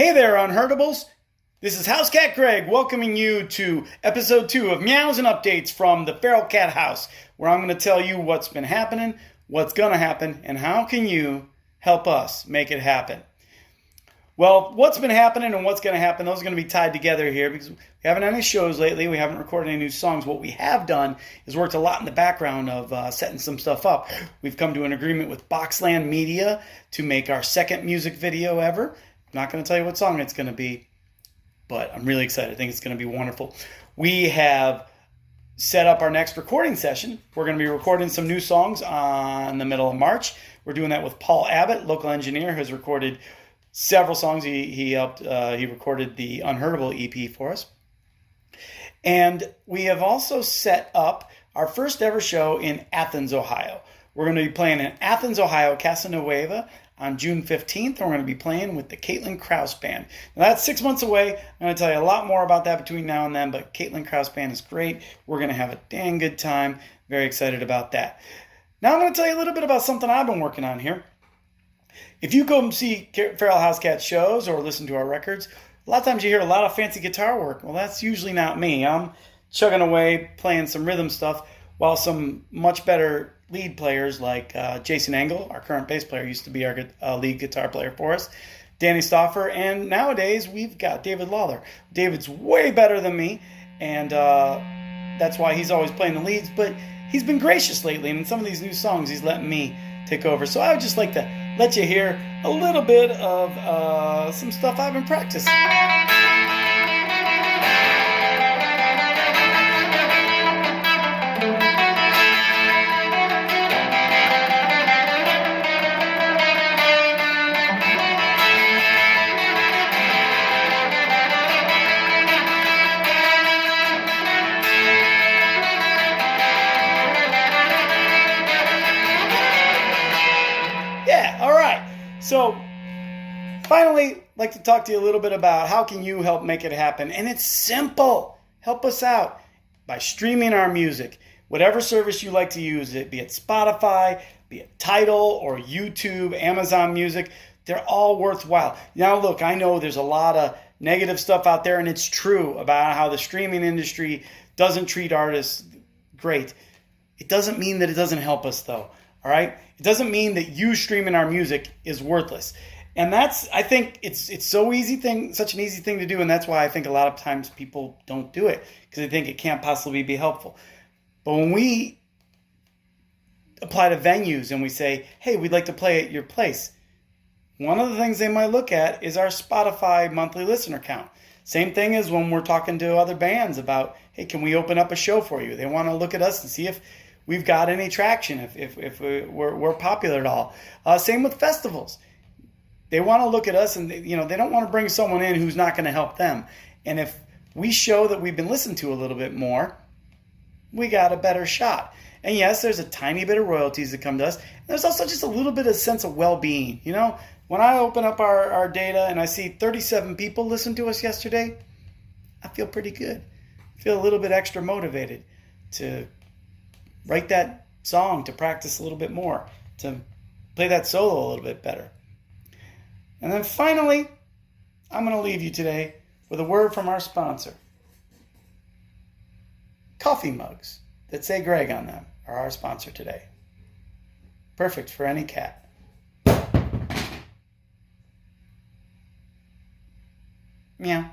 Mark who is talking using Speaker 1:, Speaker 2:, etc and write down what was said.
Speaker 1: Hey there, Unheardables. This is House Cat Greg welcoming you to episode 2 of Meows and Updates from the Feral Cat House, where I'm going to tell you what's been happening, what's going to happen, and how can you help us make it happen. Well, what's been happening and what's going to happen, those are going to be tied together here because we haven't had any shows lately. We haven't recorded any new songs. What we have done is worked a lot in the background of setting some stuff up. We've come to an agreement with Boxland Media to make our second music video ever. I'm not going to tell you what song it's going to be, but I'm really excited. I think it's going to be wonderful. We have set up our next recording session. We're going to be recording some new songs on the middle of March. We're doing that with Paul Abbott, local engineer, who's recorded several songs. He recorded the Unheardable EP for us. And we have also set up our first ever show in Athens, Ohio. We're going to be playing in Athens, Ohio, Casa Nueva on June 15th. And we're going to be playing with the Caitlin Krause Band. Now that's 6 months away. I'm going to tell you a lot more about that between now and then, but Caitlin Krause Band is great. We're going to have a dang good time. Very excited about that. Now I'm going to tell you a little bit about something I've been working on here. If you come see Feral House Cat shows or listen to our records, a lot of times you hear a lot of fancy guitar work. Well, that's usually not me. I'm chugging away, playing some rhythm stuff, while some much better lead players like Jason Engel, our current bass player, used to be our lead guitar player for us, Danny Stauffer, and nowadays we've got David Lawler. David's way better than me, and that's why he's always playing the leads, but he's been gracious lately, and in some of these new songs he's letting me take over. So I would just like to let you hear a little bit of some stuff I've been practicing. So, finally, I'd like to talk to you a little bit about how can you help make it happen. And it's simple. Help us out by streaming our music. Whatever service you like to use, be it Spotify, be it Tidal or YouTube, Amazon Music, they're all worthwhile. Now, look, I know there's a lot of negative stuff out there, and it's true about how the streaming industry doesn't treat artists great. It doesn't mean that it doesn't help us, though. All right? It doesn't mean that you streaming our music is worthless. And I think it's such an easy thing to do, and that's why I think a lot of times people don't do it, because they think it can't possibly be helpful. But when we apply to venues and we say, hey, we'd like to play at your place, one of the things they might look at is our Spotify monthly listener count. Same thing as when we're talking to other bands about, hey, can we open up a show for you? They want to look at us and see if we've got any traction, if we're popular at all. Same with festivals. They want to look at us, and they don't want to bring someone in who's not going to help them. And if we show that we've been listened to a little bit more, we got a better shot. And yes, there's a tiny bit of royalties that come to us. And there's also just a little bit of sense of well-being. When I open up our data and I see 37 people listen to us yesterday, I feel pretty good. I feel a little bit extra motivated to write that song, to practice a little bit more, to play that solo a little bit better. And then finally, I'm going to leave you today with a word from our sponsor. Coffee mugs that say Greg on them are our sponsor today. Perfect for any cat. Meow.